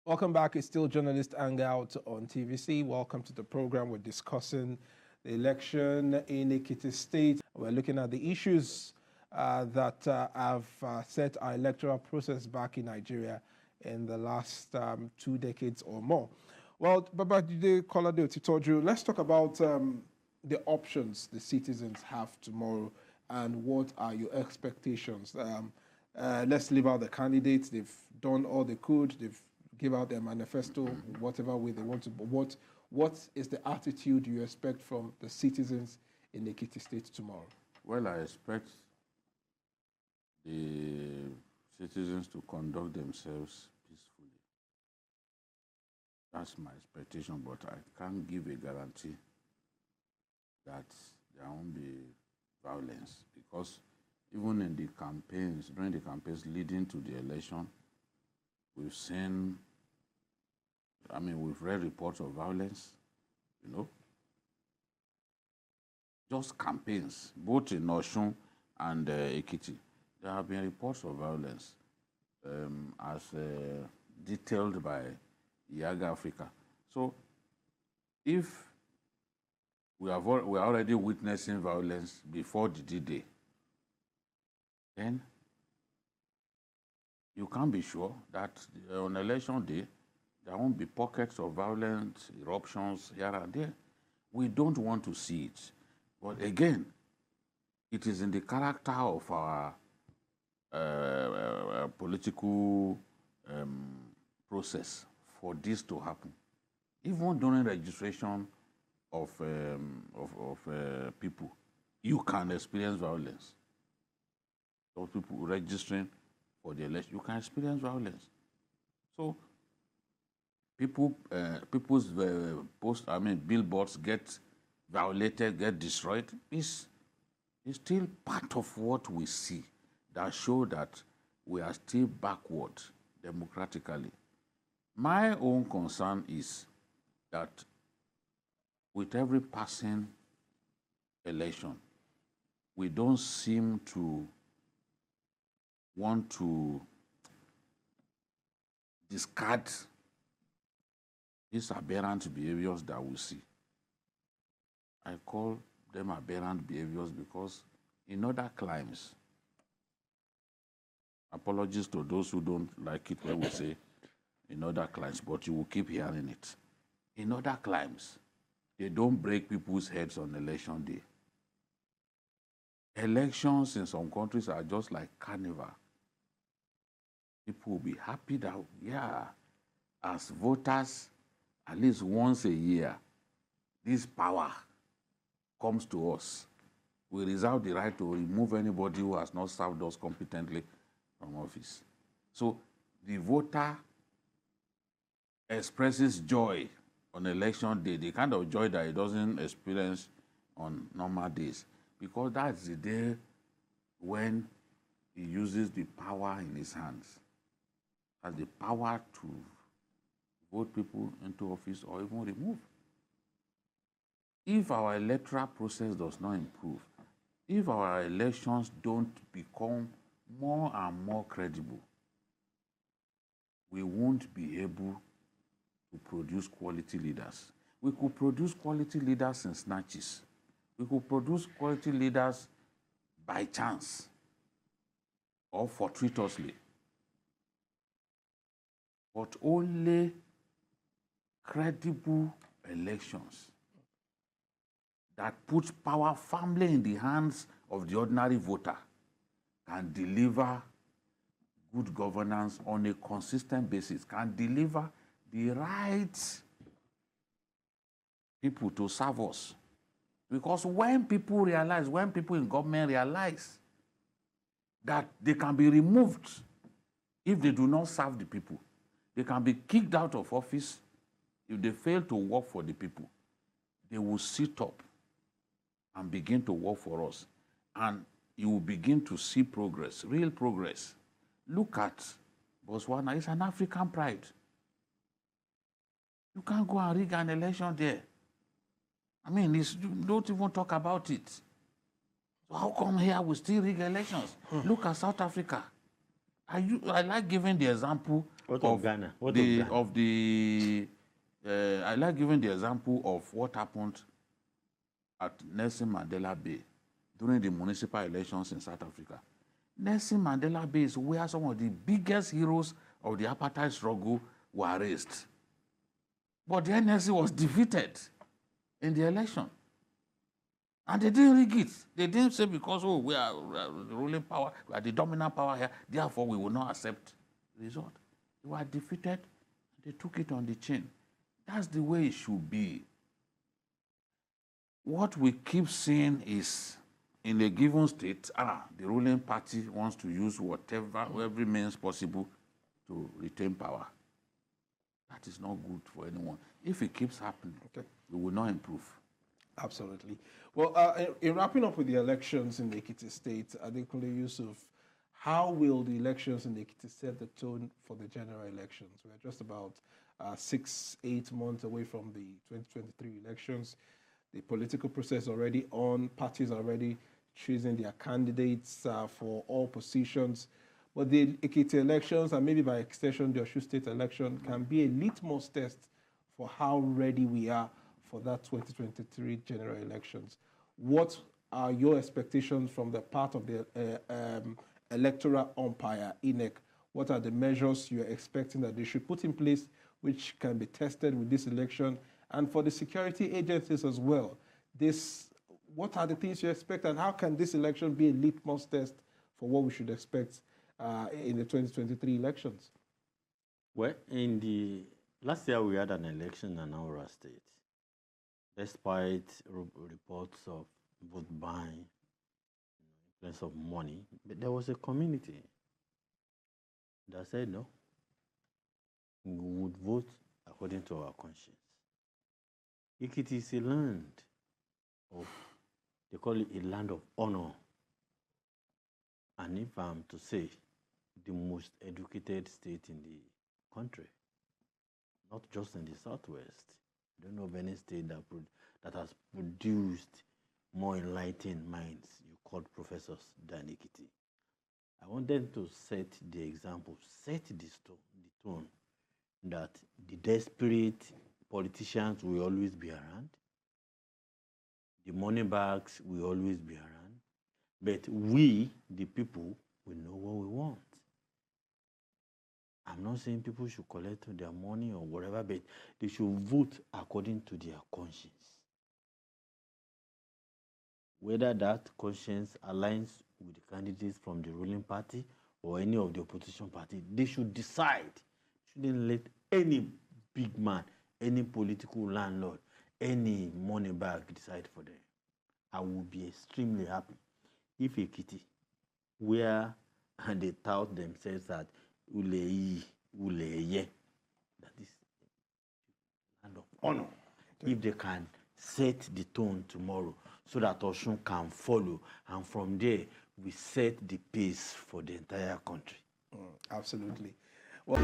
Welcome back. It's still Journalist Hangout on TVC. Welcome to the program. We're discussing the election in Ekiti State. We're looking at the issues that have set our electoral process back in Nigeria in the last 2 decades or more. Well, Babajide Kolade Otitoju, let's talk about the options the citizens have tomorrow and what are your expectations. Let's leave out the candidates. They've done all they could. They've give out their manifesto, whatever way they want to. But what is the attitude you expect from the citizens in Ekiti State tomorrow? Well, I expect the citizens to conduct themselves peacefully. That's my expectation, but I can't give a guarantee that there won't be violence, because even in the campaigns, during the campaigns leading to the election, we've seen, we've read reports of violence, just campaigns, both in Shun and Ekiti. There have been reports of violence as detailed by Yaga Africa. So if we are already witnessing violence before the D-Day, then you can't be sure that on election day, there won't be pockets of violent eruptions here and there. We don't want to see it. But again, it is in the character of our political process for this to happen. Even during registration of people, you can experience violence. Those people registering for the election, you can experience violence. So people's billboards get violated, get destroyed. It's still part of what we see that show that we are still backward democratically. My own concern is that with every passing election, we don't seem to want to discard these aberrant behaviors that we see. I call them aberrant behaviors because in other climes, apologies to those who don't like it when we say in other climes, but you will keep hearing it. In other climes, they don't break people's heads on election day. Elections in some countries are just like carnival. People will be happy that, yeah, as voters, at least once a year, this power comes to us. We reserve the right to remove anybody who has not served us competently from office. So the voter expresses joy on election day, the kind of joy that he doesn't experience on normal days, because that's the day when he uses the power in his hands, has the power to vote people into office or even remove. If our electoral process does not improve, if our elections don't become more and more credible, we won't be able to produce quality leaders. We could produce quality leaders in snatches. We could produce quality leaders by chance or fortuitously. But only credible elections that put power firmly in the hands of the ordinary voter can deliver good governance on a consistent basis, can deliver the right people to serve us. Because when people realize, when people in government realize that they can be removed if they do not serve the people, they can be kicked out of office if they fail to work for the people, they will sit up and begin to work for us. And you will begin to see progress, real progress. Look at Botswana. It's an African pride. You can't go and rig an election there. Don't even talk about it. So how come here we still rig elections? Look at South Africa. I like giving the example What of Ghana? What of the I like giving the example of what happened at Nelson Mandela Bay during the municipal elections in South Africa. Nelson Mandela Bay is where some of the biggest heroes of the apartheid struggle were raised. But the NLC was defeated in the election. And they didn't rig it. They didn't say because, oh, we are the ruling power, we are the dominant power here, therefore we will not accept the result. They were defeated, they took it on the chin. That's the way it should be. What we keep seeing is, in a given state, the ruling party wants to use every means possible to retain power. That is not good for anyone. If it keeps happening, we will not improve. Absolutely. Well, in wrapping up with the elections in the Ekiti state, Adekunle Yusuf, how will the elections in the Ekiti set the tone for the general elections? We're just about 6-8 months away from the 2023 elections. The political process already on, parties already choosing their candidates for all positions. But the Ekiti elections, and maybe by extension the Osun state election, can be a litmus test for how ready we are for that 2023 general elections. What are your expectations from the part of the electoral umpire, INEC? What are the measures you're expecting that they should put in place which can be tested with this election? And for the security agencies as well, what are the things you expect, and how can this election be a litmus test for what we should expect in the 2023 elections? Well, in the last year we had an election in our state. Despite reports of vote buying, influence of money, but there was a community that said no, we would vote according to our conscience. Ekiti is a land of, they call it a land of honor. And if I'm to say, the most educated state in the country, not just in the Southwest. I don't know of any state that has produced more enlightened minds, you called professors, than Ekiti. I want them to set the example, set the tone that the desperate politicians will always be around, the money bags will always be around, but we, the people, will know what we want. I'm not saying people should collect their money or whatever, but they should vote according to their conscience. Whether that conscience aligns with the candidates from the ruling party or any of the opposition party, they should decide. Shouldn't let any big man, any political landlord, any money bag decide for them. I will be extremely happy if Ekiti, where they tout themselves that Uleye, that is land of honor. If they can set the tone tomorrow so that Osun can follow, and from there we set the pace for the entire country. Absolutely. Well,